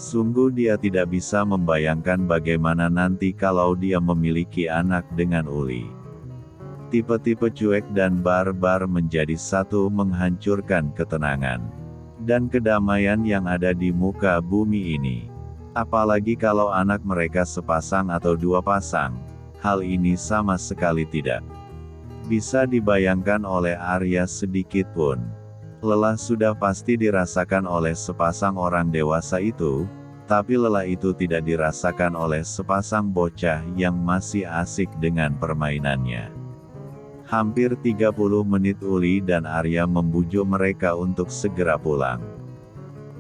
Sungguh dia tidak bisa membayangkan bagaimana nanti kalau dia memiliki anak dengan Uli. Tipe-tipe cuek dan barbar menjadi satu menghancurkan ketenangan dan kedamaian yang ada di muka bumi ini. Apalagi kalau anak mereka sepasang atau dua pasang, hal ini sama sekali tidak bisa dibayangkan oleh Arya sedikit pun. Lelah sudah pasti dirasakan oleh sepasang orang dewasa itu, tapi lelah itu tidak dirasakan oleh sepasang bocah yang masih asik dengan permainannya. Hampir 30 menit Uli dan Arya membujuk mereka untuk segera pulang.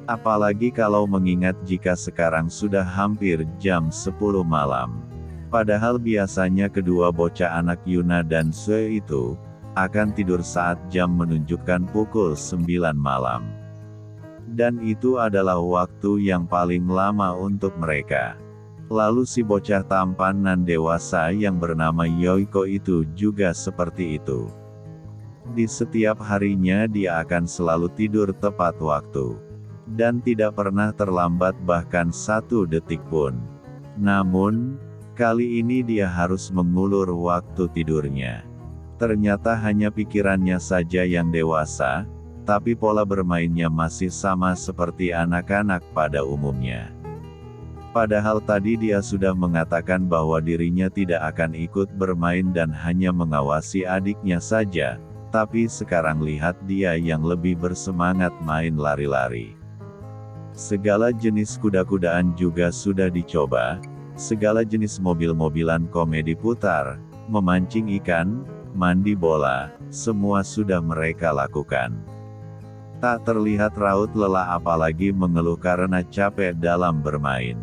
Apalagi kalau mengingat jika sekarang sudah hampir jam 10 malam. Padahal biasanya kedua bocah anak Yuna dan Sue itu akan tidur saat jam menunjukkan pukul 9 malam. Dan itu adalah waktu yang paling lama untuk mereka. Lalu si bocah tampan nan dewasa yang bernama Yoiko itu juga seperti itu. Di setiap harinya dia akan selalu tidur tepat waktu. Dan tidak pernah terlambat bahkan 1 detik pun. Namun, kali ini dia harus mengulur waktu tidurnya. Ternyata hanya pikirannya saja yang dewasa, tapi pola bermainnya masih sama seperti anak-anak pada umumnya. Padahal tadi dia sudah mengatakan bahwa dirinya tidak akan ikut bermain dan hanya mengawasi adiknya saja, tapi sekarang lihat dia yang lebih bersemangat main lari-lari. Segala jenis kuda-kudaan juga sudah dicoba, segala jenis mobil-mobilan komedi putar, memancing ikan, mandi bola, semua sudah mereka lakukan. Tak terlihat raut lelah apalagi mengeluh karena capek dalam bermain.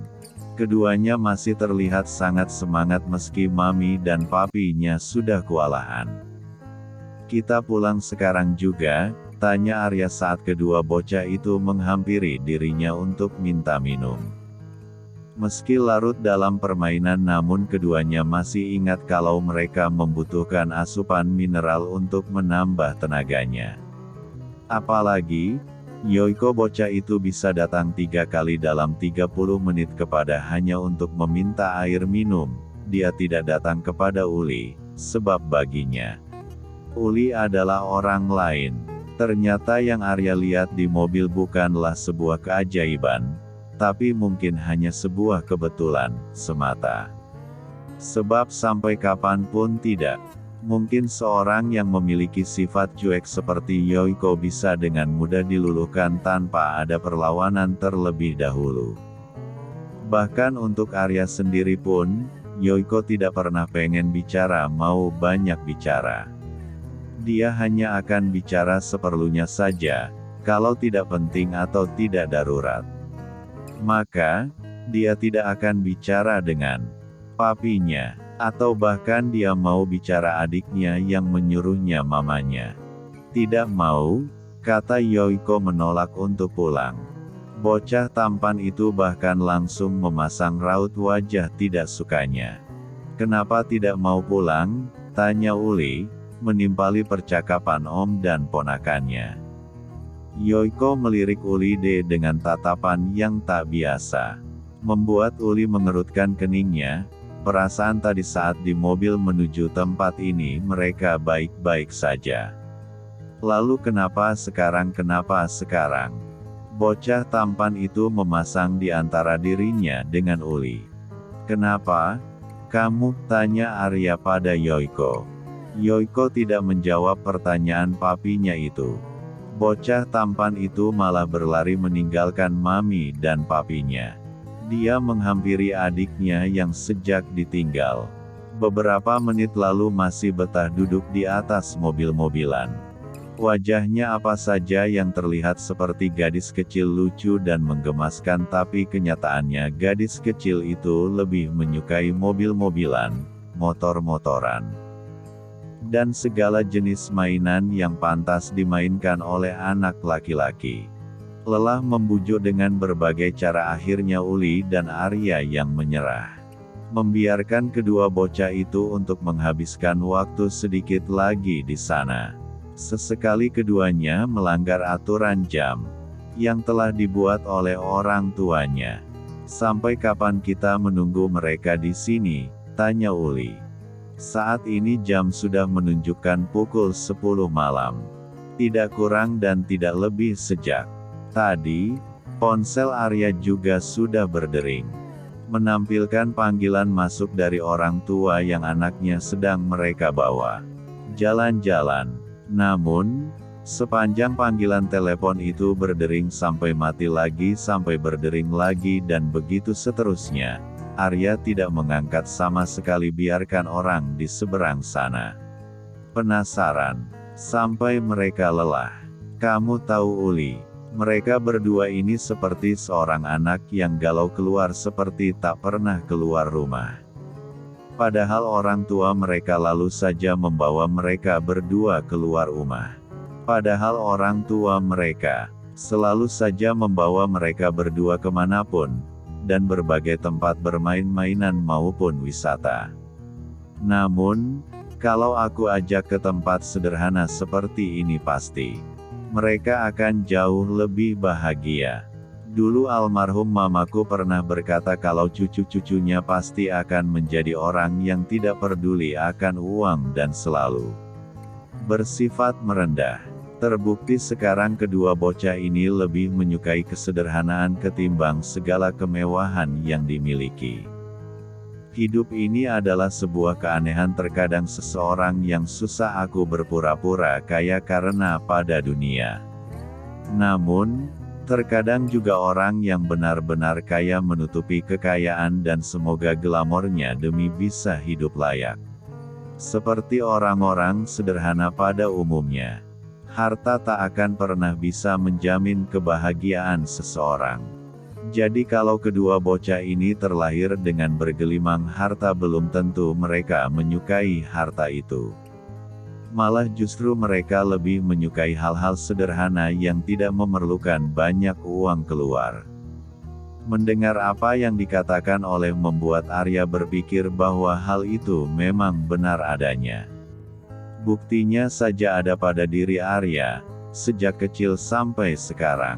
Keduanya masih terlihat sangat semangat meski mami dan papinya sudah kewalahan. "Kita pulang sekarang juga?" tanya Arya saat kedua bocah itu menghampiri dirinya untuk minta minum. Meski larut dalam permainan namun keduanya masih ingat kalau mereka membutuhkan asupan mineral untuk menambah tenaganya. Apalagi, Yoiko bocah itu bisa datang 3 kali dalam 30 menit kepada hanya untuk meminta air minum. Dia tidak datang kepada Uli, sebab baginya Uli adalah orang lain. Ternyata yang Arya lihat di mobil bukanlah sebuah keajaiban, tapi mungkin hanya sebuah kebetulan semata. Sebab sampai kapanpun tidak mungkin seorang yang memiliki sifat cuek seperti Yoiko bisa dengan mudah diluluhkan tanpa ada perlawanan terlebih dahulu. Bahkan untuk Arya sendiri pun, Yoiko tidak pernah pengen bicara mau banyak bicara. Dia hanya akan bicara seperlunya saja, kalau tidak penting atau tidak darurat. Maka, dia tidak akan bicara dengan papinya, atau bahkan dia mau bicara adiknya yang menyuruhnya mamanya. Tidak mau, kata Yoiko menolak untuk pulang. Bocah tampan itu bahkan langsung memasang raut wajah tidak sukanya. "Kenapa tidak mau pulang?" tanya Uli, menimpali percakapan om dan ponakannya. Yoiko melirik Uli dengan tatapan yang tak biasa. Membuat Uli mengerutkan keningnya, perasaan tadi saat di mobil menuju tempat ini mereka baik-baik saja. Lalu kenapa sekarang? Bocah tampan itu memasang di antara dirinya dengan Uli. "Kenapa? Kamu?" tanya Arya pada Yoiko. Yoiko tidak menjawab pertanyaan papinya itu. Bocah tampan itu malah berlari meninggalkan mami dan papinya. Dia menghampiri adiknya yang sejak ditinggal beberapa menit lalu masih betah duduk di atas mobil-mobilan. Wajahnya apa saja yang terlihat seperti gadis kecil lucu dan menggemaskan, tapi kenyataannya gadis kecil itu lebih menyukai mobil-mobilan, motor-motoran, dan segala jenis mainan yang pantas dimainkan oleh anak laki-laki. Lelah membujuk dengan berbagai cara, akhirnya Uli dan Arya yang menyerah. Membiarkan kedua bocah itu untuk menghabiskan waktu sedikit lagi di sana. Sesekali keduanya melanggar aturan jam yang telah dibuat oleh orang tuanya. Sampai kapan kita menunggu mereka di sini? Tanya Uli. Saat ini jam sudah menunjukkan pukul 10 malam. Tidak kurang dan tidak lebih sejak tadi, ponsel Arya juga sudah berdering. Menampilkan panggilan masuk dari orang tua yang anaknya sedang mereka bawa jalan-jalan. Namun, sepanjang panggilan telepon itu berdering sampai mati lagi sampai berdering lagi dan begitu seterusnya. Arya tidak mengangkat sama sekali, biarkan orang di seberang sana penasaran, sampai mereka lelah. Kamu tahu Uli, mereka berdua ini seperti seorang anak yang galau keluar seperti tak pernah keluar rumah. Padahal orang tua mereka lalu saja membawa mereka berdua keluar rumah. Padahal orang tua mereka selalu saja membawa mereka berdua kemanapun, dan berbagai tempat bermain-mainan maupun wisata. Namun, kalau aku ajak ke tempat sederhana seperti ini pasti mereka akan jauh lebih bahagia. Dulu almarhum mamaku pernah berkata kalau cucu-cucunya pasti akan menjadi orang yang tidak peduli akan uang dan selalu bersifat merendah. Terbukti sekarang kedua bocah ini lebih menyukai kesederhanaan ketimbang segala kemewahan yang dimiliki. Hidup ini adalah sebuah keanehan, terkadang seseorang yang susah aku berpura-pura kaya karena pada dunia. Namun, terkadang juga orang yang benar-benar kaya menutupi kekayaan dan semoga glamornya demi bisa hidup layak. Seperti orang-orang sederhana pada umumnya. Harta tak akan pernah bisa menjamin kebahagiaan seseorang. Jadi kalau kedua bocah ini terlahir dengan bergelimang harta, belum tentu mereka menyukai harta itu. Malah justru mereka lebih menyukai hal-hal sederhana yang tidak memerlukan banyak uang keluar. Mendengar apa yang dikatakan oleh membuat Arya berpikir bahwa hal itu memang benar adanya. Buktinya saja ada pada diri Arya, sejak kecil sampai sekarang.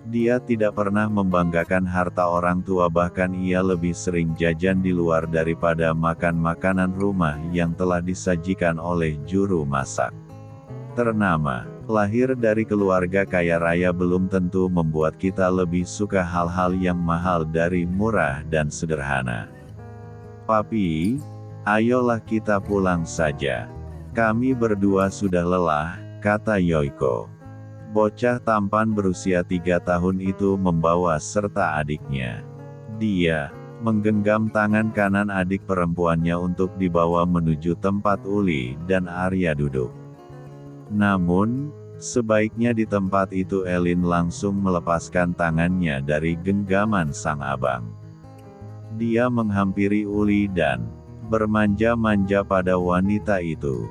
Dia tidak pernah membanggakan harta orang tua, bahkan ia lebih sering jajan di luar daripada makan makanan rumah yang telah disajikan oleh juru masak ternama. Lahir dari keluarga kaya raya belum tentu membuat kita lebih suka hal-hal yang mahal dari murah dan sederhana. Papi, ayolah kita pulang saja. Kami berdua sudah lelah, kata Yoiko. Bocah tampan berusia 3 tahun itu membawa serta adiknya. Dia menggenggam tangan kanan adik perempuannya untuk dibawa menuju tempat Uli dan Arya duduk. Namun, sebaiknya di tempat itu Elin langsung melepaskan tangannya dari genggaman sang abang. Dia menghampiri Uli dan bermanja-manja pada wanita itu.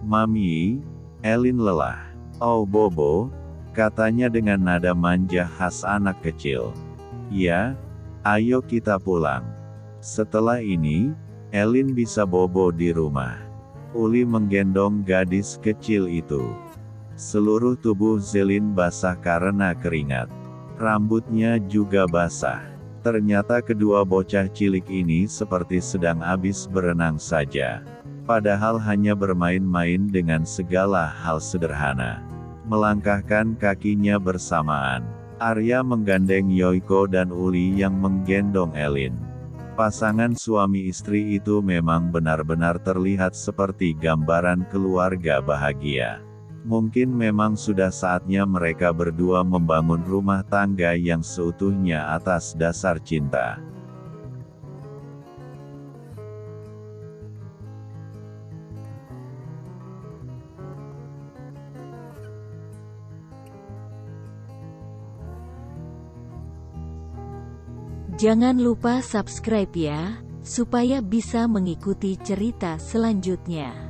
Mami, Elin lelah. Oh Bobo, katanya dengan nada manja khas anak kecil. Ya, ayo kita pulang. Setelah ini, Elin bisa bobo di rumah. Uli menggendong gadis kecil itu. Seluruh tubuh Zelin basah karena keringat. Rambutnya juga basah. Ternyata kedua bocah cilik ini seperti sedang habis berenang saja. Padahal hanya bermain-main dengan segala hal sederhana. Melangkahkan kakinya bersamaan. Arya menggandeng Yoiko dan Uli yang menggendong Elin. Pasangan suami istri itu memang benar-benar terlihat seperti gambaran keluarga bahagia. Mungkin memang sudah saatnya mereka berdua membangun rumah tangga yang seutuhnya atas dasar cinta. Jangan lupa subscribe ya, supaya bisa mengikuti cerita selanjutnya.